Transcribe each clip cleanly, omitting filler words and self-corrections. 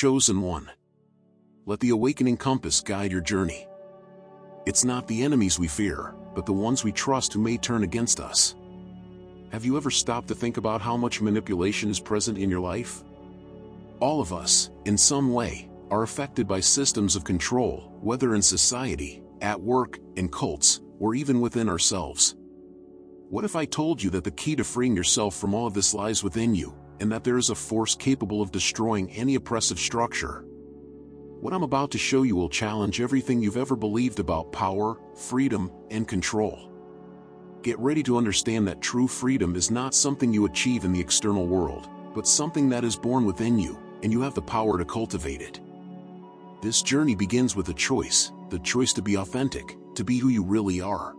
Chosen one. Let the awakening compass guide your journey. It's not the enemies we fear, but the ones we trust who may turn against us. Have you ever stopped to think about how much manipulation is present in your life? All of us, in some way, are affected by systems of control, whether in society, at work, in cults, or even within ourselves. What if I told you that the key to freeing yourself from all of this lies within you, and that there is a force capable of destroying any oppressive structure? What I'm about to show you will challenge everything you've ever believed about power, freedom, and control. Get ready to understand that true freedom is not something you achieve in the external world, but something that is born within you, and you have the power to cultivate it. This journey begins with a choice, the choice to be authentic, to be who you really are.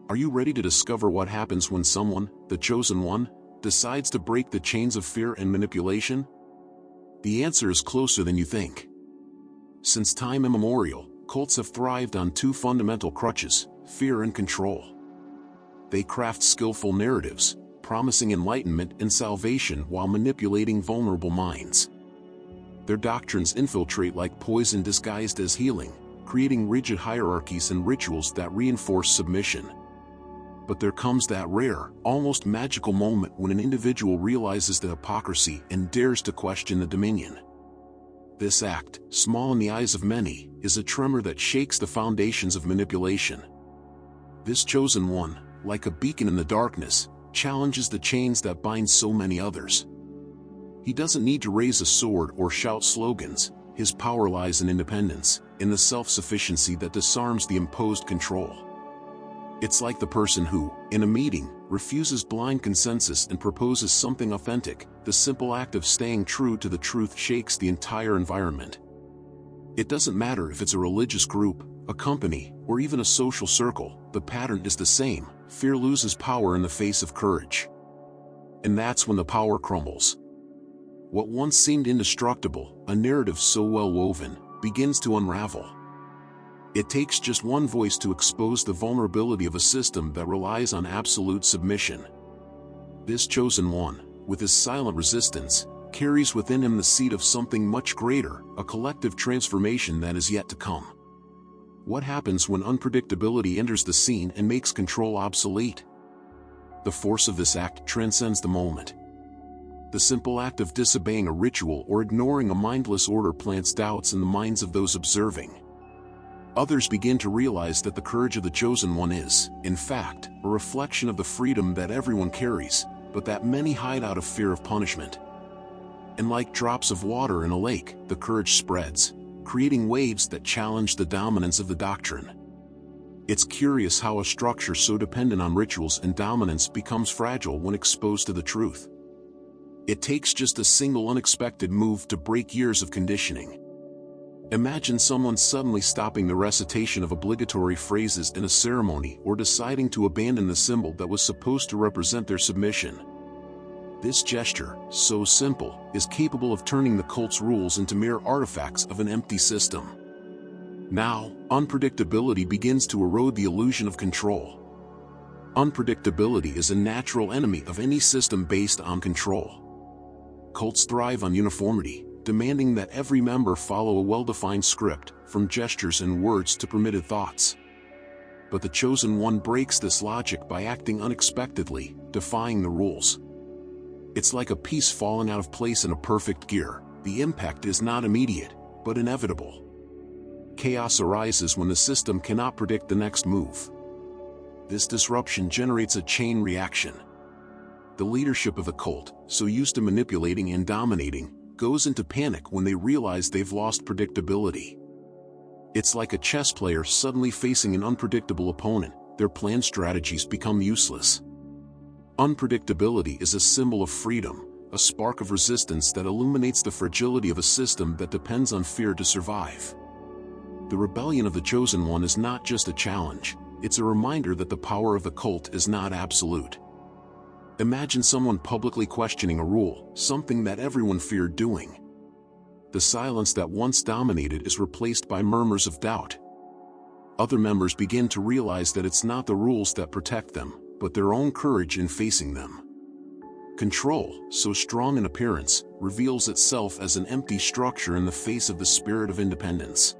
Are you ready to discover what happens when someone, the chosen one, decides to break the chains of fear and manipulation? The answer is closer than you think. Since time immemorial, cults have thrived on two fundamental crutches, fear and control. They craft skillful narratives, promising enlightenment and salvation while manipulating vulnerable minds. Their doctrines infiltrate like poison disguised as healing, creating rigid hierarchies and rituals that reinforce submission. But there comes that rare, almost magical moment when an individual realizes the hypocrisy and dares to question the dominion. This act, small in the eyes of many, is a tremor that shakes the foundations of manipulation. This chosen one, like a beacon in the darkness, challenges the chains that bind so many others. He doesn't need to raise a sword or shout slogans. His power lies in independence, in the self-sufficiency that disarms the imposed control. It's like the person who, in a meeting, refuses blind consensus and proposes something authentic. The simple act of staying true to the truth shakes the entire environment. It doesn't matter if it's a religious group, a company, or even a social circle, the pattern is the same. Fear loses power in the face of courage. And that's when the power crumbles. What once seemed indestructible, a narrative so well woven, begins to unravel. It takes just one voice to expose the vulnerability of a system that relies on absolute submission. This chosen one, with his silent resistance, carries within him the seed of something much greater, a collective transformation that is yet to come. What happens when unpredictability enters the scene and makes control obsolete? The force of this act transcends the moment. The simple act of disobeying a ritual or ignoring a mindless order plants doubts in the minds of those observing. Others begin to realize that the courage of the chosen one is, in fact, a reflection of the freedom that everyone carries, but that many hide out of fear of punishment. And like drops of water in a lake, the courage spreads, creating waves that challenge the dominance of the doctrine. It's curious how a structure so dependent on rituals and dominance becomes fragile when exposed to the truth. It takes just a single unexpected move to break years of conditioning. Imagine someone suddenly stopping the recitation of obligatory phrases in a ceremony or deciding to abandon the symbol that was supposed to represent their submission. This gesture, so simple, is capable of turning the cult's rules into mere artifacts of an empty system. Now, unpredictability begins to erode the illusion of control. Unpredictability is a natural enemy of any system based on control. Cults thrive on uniformity, demanding that every member follow a well-defined script, from gestures and words to permitted thoughts. But the chosen one breaks this logic by acting unexpectedly, defying the rules. It's like a piece falling out of place in a perfect gear. The impact is not immediate, but inevitable. Chaos arises when the system cannot predict the next move. This disruption generates a chain reaction. The leadership of a cult, so used to manipulating and dominating, goes into panic when they realize they've lost predictability. It's like a chess player suddenly facing an unpredictable opponent. Their planned strategies become useless. Unpredictability is a symbol of freedom, a spark of resistance that illuminates the fragility of a system that depends on fear to survive. The rebellion of the chosen one is not just a challenge, it's a reminder that the power of the cult is not absolute. Imagine someone publicly questioning a rule, something that everyone feared doing. The silence that once dominated is replaced by murmurs of doubt. Other members begin to realize that it's not the rules that protect them, but their own courage in facing them. Control, so strong in appearance, reveals itself as an empty structure in the face of the spirit of independence.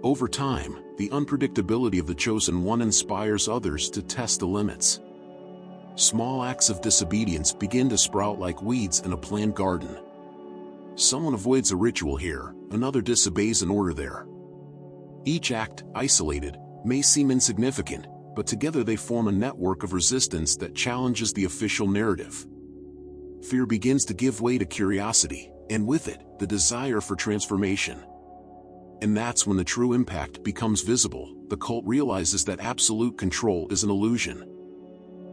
Over time, the unpredictability of the chosen one inspires others to test the limits. Small acts of disobedience begin to sprout like weeds in a planned garden. Someone avoids a ritual here, another disobeys an order there. Each act, isolated, may seem insignificant, but together they form a network of resistance that challenges the official narrative. Fear begins to give way to curiosity, and with it, the desire for transformation. And that's when the true impact becomes visible. The cult realizes that absolute control is an illusion.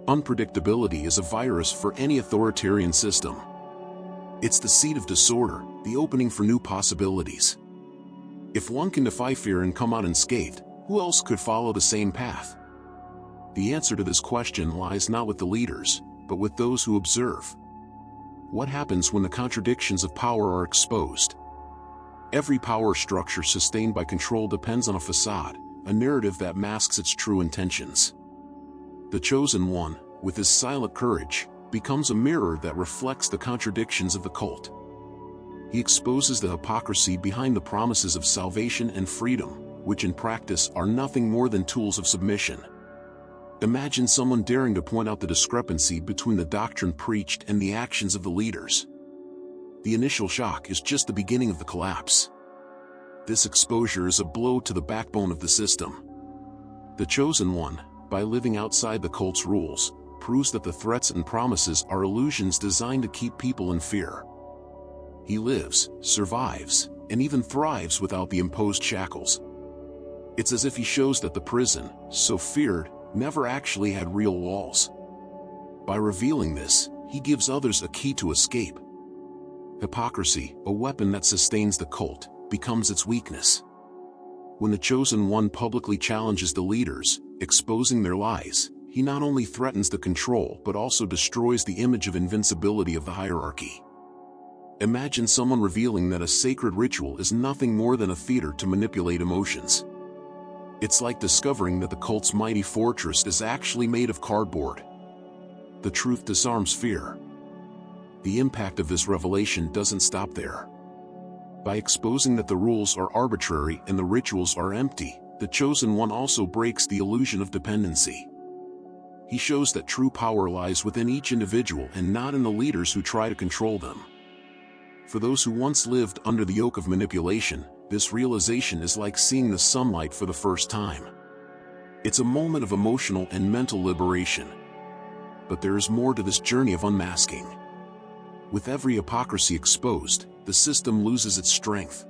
Unpredictability is a virus for any authoritarian system. It's the seed of disorder, the opening for new possibilities. If one can defy fear and come out unscathed, who else could follow the same path? The answer to this question lies not with the leaders, but with those who observe. What happens when the contradictions of power are exposed? Every power structure sustained by control depends on a facade, a narrative that masks its true intentions. The chosen one, with his silent courage, becomes a mirror that reflects the contradictions of the cult. He exposes the hypocrisy behind the promises of salvation and freedom, which in practice are nothing more than tools of submission. Imagine someone daring to point out the discrepancy between the doctrine preached and the actions of the leaders. The initial shock is just the beginning of the collapse. This exposure is a blow to the backbone of the system. The chosen one, by living outside the cult's rules, proves that the threats and promises are illusions designed to keep people in fear. He lives, survives, and even thrives without the imposed shackles. It's as if he shows that the prison, so feared, never actually had real walls. By revealing this, he gives others a key to escape. Hypocrisy, a weapon that sustains the cult, becomes its weakness. When the chosen one publicly challenges the leaders, exposing their lies, he not only threatens the control but also destroys the image of invincibility of the hierarchy. Imagine someone revealing that a sacred ritual is nothing more than a theater to manipulate emotions. It's like discovering that the cult's mighty fortress is actually made of cardboard. The truth disarms fear. The impact of this revelation doesn't stop there. By exposing that the rules are arbitrary and the rituals are empty, the chosen one also breaks the illusion of dependency. He shows that true power lies within each individual and not in the leaders who try to control them. For those who once lived under the yoke of manipulation, this realization is like seeing the sunlight for the first time. It's a moment of emotional and mental liberation. But there is more to this journey of unmasking. With every hypocrisy exposed, the system loses its strength.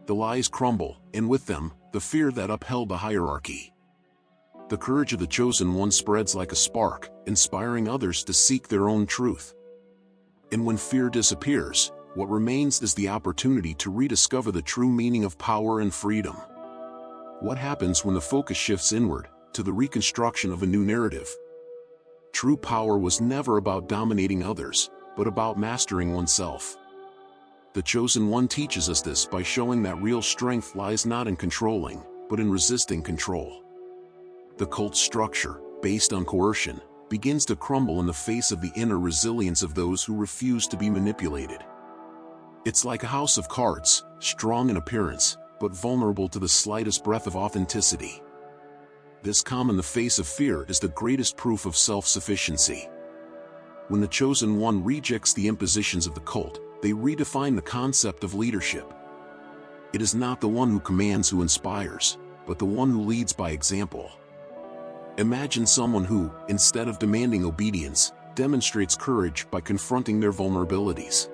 The lies crumble, and with them, the fear that upheld the hierarchy. The courage of the chosen one spreads like a spark, inspiring others to seek their own truth. And when fear disappears, what remains is the opportunity to rediscover the true meaning of power and freedom. What happens when the focus shifts inward, to the reconstruction of a new narrative? True power was never about dominating others, but about mastering oneself. The chosen one teaches us this by showing that real strength lies not in controlling, but in resisting control. The cult's structure, based on coercion, begins to crumble in the face of the inner resilience of those who refuse to be manipulated. It's like a house of cards, strong in appearance, but vulnerable to the slightest breath of authenticity. This calm in the face of fear is the greatest proof of self-sufficiency. When the chosen one rejects the impositions of the cult, they redefine the concept of leadership. It is not the one who commands who inspires, but the one who leads by example. Imagine someone who, instead of demanding obedience, demonstrates courage by confronting their vulnerabilities.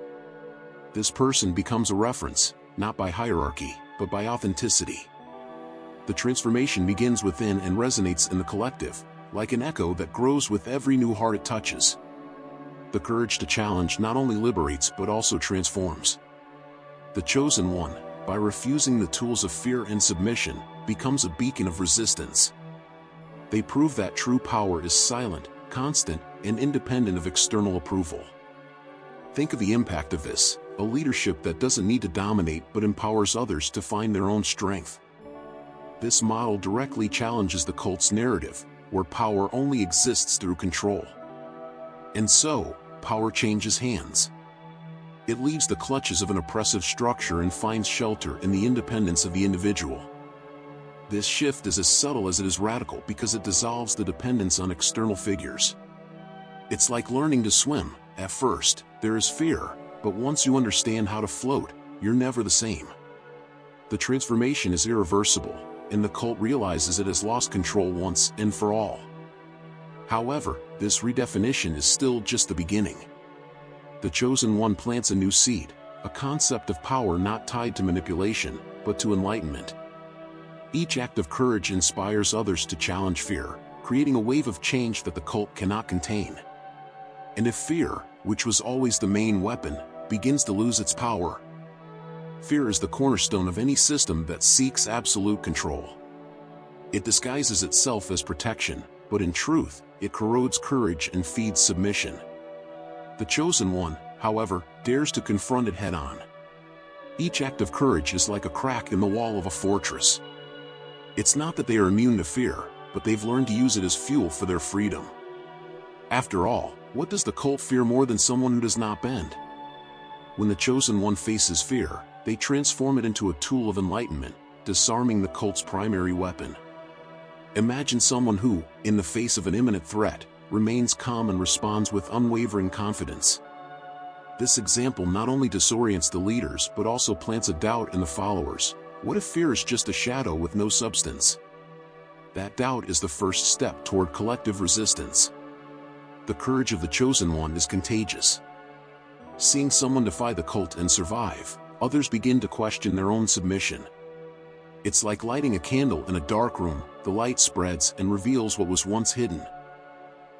This person becomes a reference, not by hierarchy, but by authenticity. The transformation begins within and resonates in the collective, like an echo that grows with every new heart it touches. The courage to challenge not only liberates but also transforms. The chosen one, by refusing the tools of fear and submission, becomes a beacon of resistance. They prove that true power is silent, constant, and independent of external approval. Think of the impact of this, a leadership that doesn't need to dominate but empowers others to find their own strength. This model directly challenges the cult's narrative, where power only exists through control. And so, power changes hands. It leaves the clutches of an oppressive structure and finds shelter in the independence of the individual. This shift is as subtle as it is radical because it dissolves the dependence on external figures. It's like learning to swim. At first, there is fear, but once you understand how to float, you're never the same. The transformation is irreversible, and the cult realizes it has lost control once and for all. However, this redefinition is still just the beginning. The chosen one plants a new seed, a concept of power not tied to manipulation, but to enlightenment. Each act of courage inspires others to challenge fear, creating a wave of change that the cult cannot contain. And if fear, which was always the main weapon, begins to lose its power, fear is the cornerstone of any system that seeks absolute control. It disguises itself as protection, but in truth, it corrodes courage and feeds submission. The chosen one, however, dares to confront it head-on. Each act of courage is like a crack in the wall of a fortress. It's not that they are immune to fear, but they've learned to use it as fuel for their freedom. After all, what does the cult fear more than someone who does not bend? When the chosen one faces fear, they transform it into a tool of enlightenment, disarming the cult's primary weapon. Imagine someone who, in the face of an imminent threat, remains calm and responds with unwavering confidence. This example not only disorients the leaders but also plants a doubt in the followers. What if fear is just a shadow with no substance? That doubt is the first step toward collective resistance. The courage of the chosen one is contagious. Seeing someone defy the cult and survive, others begin to question their own submission. It's like lighting a candle in a dark room. The light spreads and reveals what was once hidden.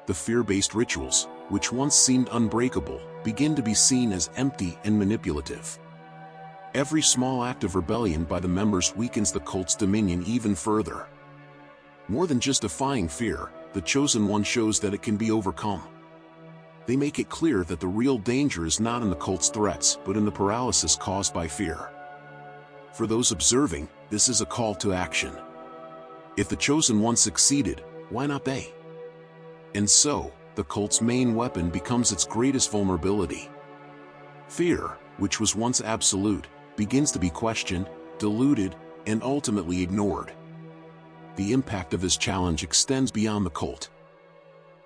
The fear-based rituals, which once seemed unbreakable, begin to be seen as empty and manipulative. Every small act of rebellion by the members weakens the cult's dominion even further. More than just defying fear, the chosen one shows that it can be overcome. They make it clear that the real danger is not in the cult's threats but in the paralysis caused by fear. For those observing, this is a call to action. If the chosen one succeeded, why not they? And so, the cult's main weapon becomes its greatest vulnerability. Fear, which was once absolute, begins to be questioned, diluted, and ultimately ignored. The impact of this challenge extends beyond the cult.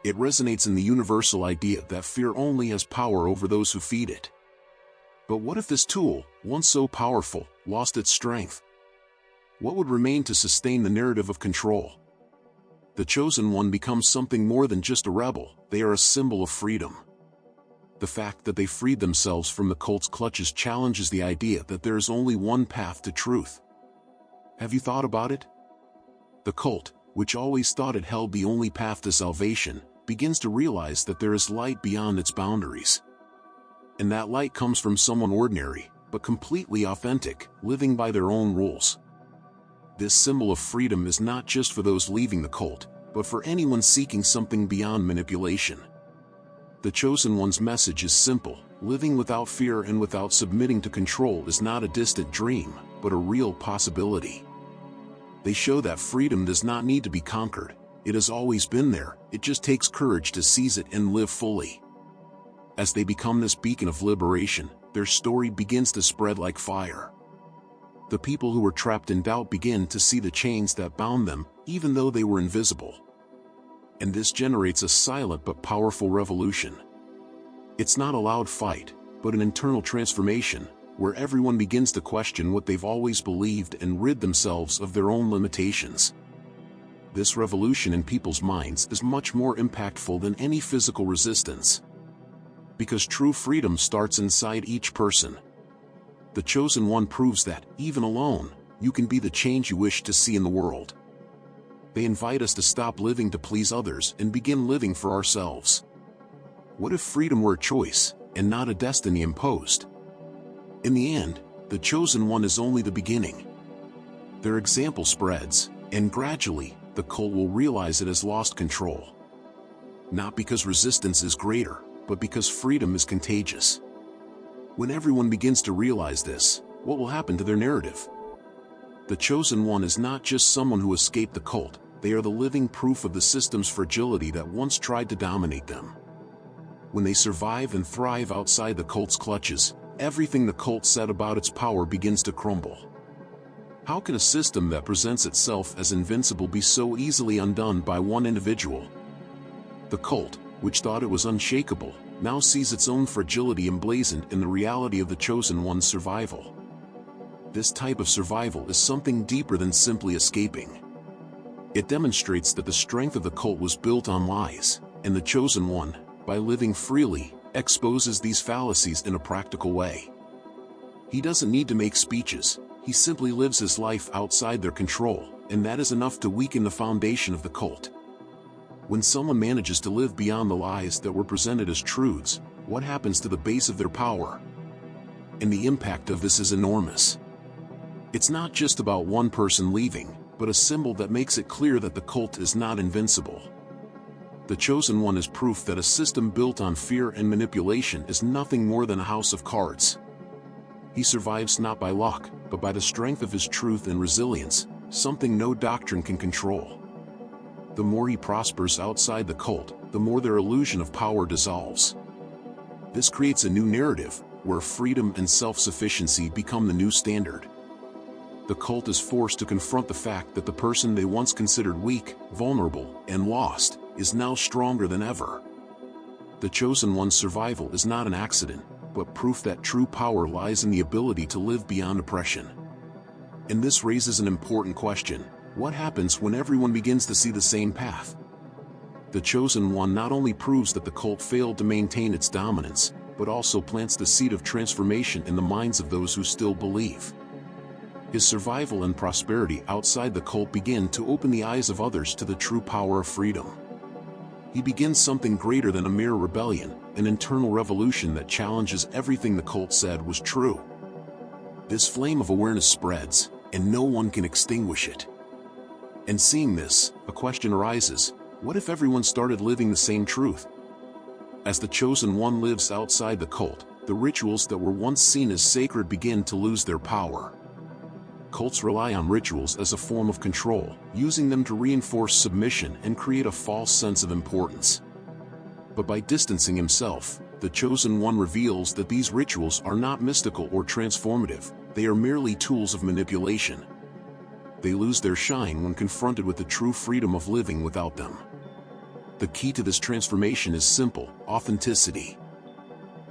It resonates in the universal idea that fear only has power over those who feed it. But what if this tool, once so powerful, lost its strength? What would remain to sustain the narrative of control? The chosen one becomes something more than just a rebel. They are a symbol of freedom. The fact that they freed themselves from the cult's clutches challenges the idea that there is only one path to truth. Have you thought about it? The cult, which always thought it held the only path to salvation, begins to realize that there is light beyond its boundaries. And that light comes from someone ordinary, but completely authentic, living by their own rules. This symbol of freedom is not just for those leaving the cult, but for anyone seeking something beyond manipulation. The chosen one's message is simple: living without fear and without submitting to control is not a distant dream, but a real possibility. They show that freedom does not need to be conquered. It has always been there. It just takes courage to seize it and live fully. As they become this beacon of liberation, their story begins to spread like fire. The people who were trapped in doubt begin to see the chains that bound them, even though they were invisible. And this generates a silent but powerful revolution. It's not a loud fight, but an internal transformation, where everyone begins to question what they've always believed and rid themselves of their own limitations. This revolution in people's minds is much more impactful than any physical resistance. Because true freedom starts inside each person. The chosen one proves that, even alone, you can be the change you wish to see in the world. They invite us to stop living to please others and begin living for ourselves. What if freedom were a choice, and not a destiny imposed? In the end, the chosen one is only the beginning. Their example spreads, and gradually, the cult will realize it has lost control. Not because resistance is greater, but because freedom is contagious. When everyone begins to realize this, what will happen to their narrative? The chosen one is not just someone who escaped the cult, they are the living proof of the system's fragility that once tried to dominate them. When they survive and thrive outside the cult's clutches, everything the cult said about its power begins to crumble. How can a system that presents itself as invincible be so easily undone by one individual? The cult, which thought it was unshakable, now sees its own fragility emblazoned in the reality of the chosen one's survival. This type of survival is something deeper than simply escaping. It demonstrates that the strength of the cult was built on lies, and the chosen one, by living freely, exposes these fallacies in a practical way. He doesn't need to make speeches, he simply lives his life outside their control, and that is enough to weaken the foundation of the cult. When someone manages to live beyond the lies that were presented as truths, what happens to the base of their power? And the impact of this is enormous. It's not just about one person leaving, but a symbol that makes it clear that the cult is not invincible. The chosen one is proof that a system built on fear and manipulation is nothing more than a house of cards. He survives not by luck, but by the strength of his truth and resilience, something no doctrine can control. The more he prospers outside the cult, the more their illusion of power dissolves. This creates a new narrative, where freedom and self-sufficiency become the new standard. The cult is forced to confront the fact that the person they once considered weak, vulnerable, and lost, is now stronger than ever. The chosen one's survival is not an accident, but proof that true power lies in the ability to live beyond oppression. And this raises an important question: what happens when everyone begins to see the same path? The chosen one not only proves that the cult failed to maintain its dominance, but also plants the seed of transformation in the minds of those who still believe. His survival and prosperity outside the cult begin to open the eyes of others to the true power of freedom. He begins something greater than a mere rebellion, an internal revolution that challenges everything the cult said was true. This flame of awareness spreads, and no one can extinguish it. And seeing this, a question arises: what if everyone started living the same truth? As the chosen one lives outside the cult, the rituals that were once seen as sacred begin to lose their power. Cults rely on rituals as a form of control, using them to reinforce submission and create a false sense of importance. But by distancing himself, the chosen one reveals that these rituals are not mystical or transformative, they are merely tools of manipulation. They lose their shine when confronted with the true freedom of living without them. The key to this transformation is simple: authenticity.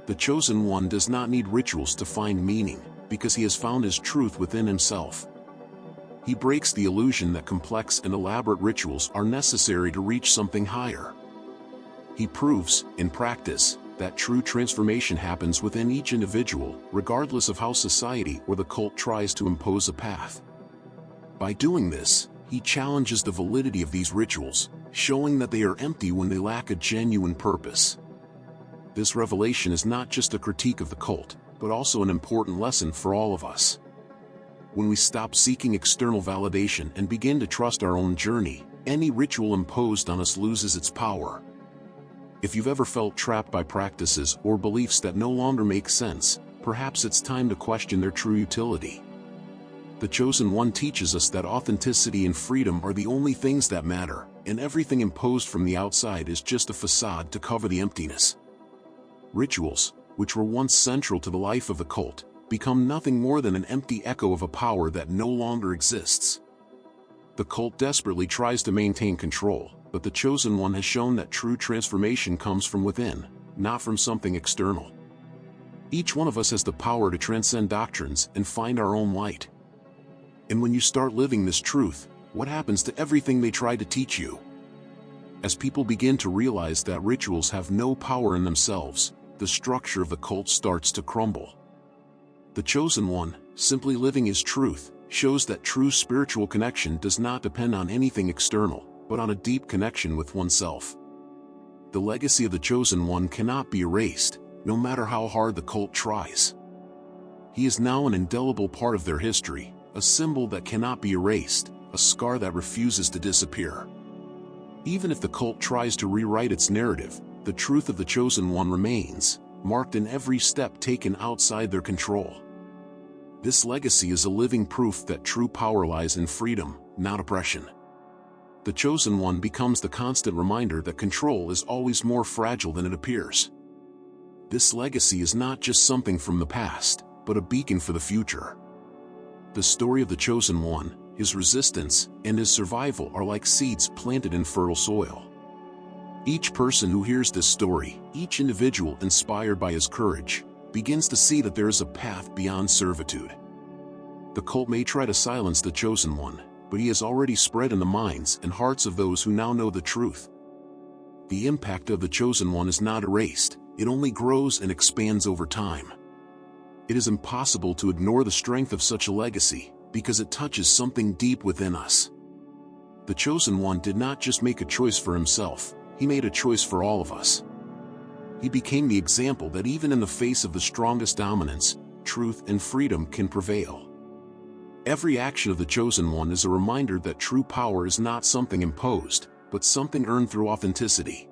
The chosen one does not need rituals to find meaning, because he has found his truth within himself. He breaks the illusion that complex and elaborate rituals are necessary to reach something higher. He proves, in practice, that true transformation happens within each individual, regardless of how society or the cult tries to impose a path. By doing this, he challenges the validity of these rituals, showing that they are empty when they lack a genuine purpose. This revelation is not just a critique of the cult, but also an important lesson for all of us. When we stop seeking external validation and begin to trust our own journey, any ritual imposed on us loses its power. If you've ever felt trapped by practices or beliefs that no longer make sense, perhaps it's time to question their true utility. The chosen one teaches us that authenticity and freedom are the only things that matter, and everything imposed from the outside is just a facade to cover the emptiness. Rituals, which were once central to the life of the cult, become nothing more than an empty echo of a power that no longer exists. The cult desperately tries to maintain control, but the chosen one has shown that true transformation comes from within, not from something external. Each one of us has the power to transcend doctrines and find our own light. And when you start living this truth, what happens to everything they tried to teach you? As people begin to realize that rituals have no power in themselves, the structure of the cult starts to crumble. The chosen one, simply living his truth, shows that true spiritual connection does not depend on anything external, but on a deep connection with oneself. The legacy of the chosen one cannot be erased, no matter how hard the cult tries. He is now an indelible part of their history, a symbol that cannot be erased, a scar that refuses to disappear. Even if the cult tries to rewrite its narrative, the truth of the chosen one remains, marked in every step taken outside their control. This legacy is a living proof that true power lies in freedom, not oppression. The chosen one becomes the constant reminder that control is always more fragile than it appears. This legacy is not just something from the past, but a beacon for the future. The story of the chosen one, his resistance, and his survival are like seeds planted in fertile soil. Each person who hears this story, each individual inspired by his courage, begins to see that there is a path beyond servitude. The cult may try to silence the chosen one, but he has already spread in the minds and hearts of those who now know the truth. The impact of the chosen one is not erased, it only grows and expands over time. It is impossible to ignore the strength of such a legacy, because it touches something deep within us. The chosen one did not just make a choice for himself, he made a choice for all of us. He became the example that even in the face of the strongest dominance, truth and freedom can prevail. Every action of the chosen one is a reminder that true power is not something imposed, but something earned through authenticity.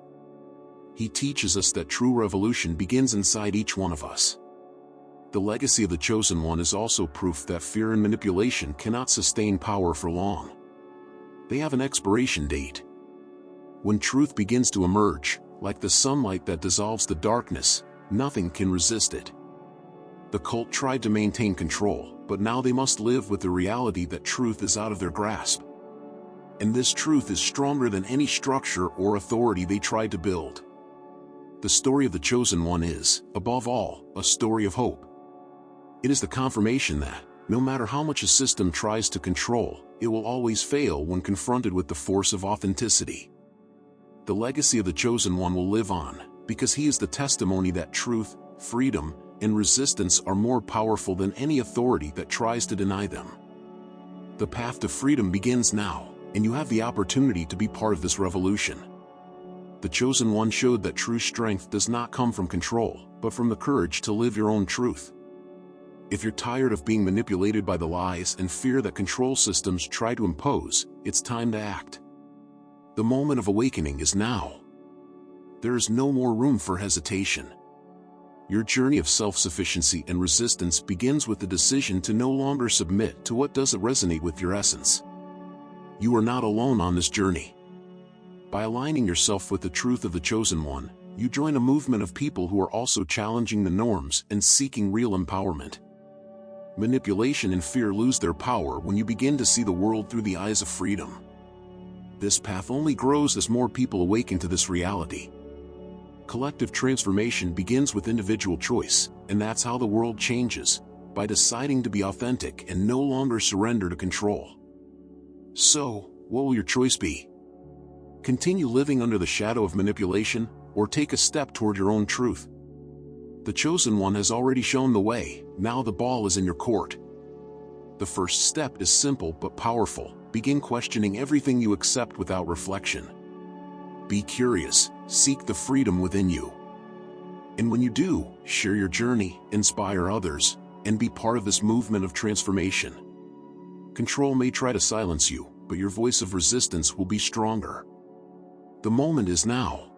He teaches us that true revolution begins inside each one of us. The legacy of the chosen one is also proof that fear and manipulation cannot sustain power for long. They have an expiration date. When truth begins to emerge, like the sunlight that dissolves the darkness, nothing can resist it. The cult tried to maintain control, but now they must live with the reality that truth is out of their grasp. And this truth is stronger than any structure or authority they tried to build. The story of the chosen one is, above all, a story of hope. It is the confirmation that, no matter how much a system tries to control, it will always fail when confronted with the force of authenticity. The legacy of the chosen one will live on, because he is the testimony that truth, freedom, and resistance are more powerful than any authority that tries to deny them. The path to freedom begins now, and you have the opportunity to be part of this revolution. The chosen one showed that true strength does not come from control, but from the courage to live your own truth. If you're tired of being manipulated by the lies and fear that control systems try to impose, it's time to act. The moment of awakening is now. There is no more room for hesitation. Your journey of self-sufficiency and resistance begins with the decision to no longer submit to what doesn't resonate with your essence. You are not alone on this journey. By aligning yourself with the truth of the chosen one, you join a movement of people who are also challenging the norms and seeking real empowerment. Manipulation and fear lose their power when you begin to see the world through the eyes of freedom. This path only grows as more people awaken to this reality. Collective transformation begins with individual choice, and that's how the world changes, by deciding to be authentic and no longer surrender to control. So, what will your choice be? Continue living under the shadow of manipulation, or take a step toward your own truth? The chosen one has already shown the way, now the ball is in your court. The first step is simple but powerful. Begin questioning everything you accept without reflection. Be curious, seek the freedom within you. And when you do, share your journey, inspire others, and be part of this movement of transformation. Control may try to silence you, but your voice of resistance will be stronger. The moment is now.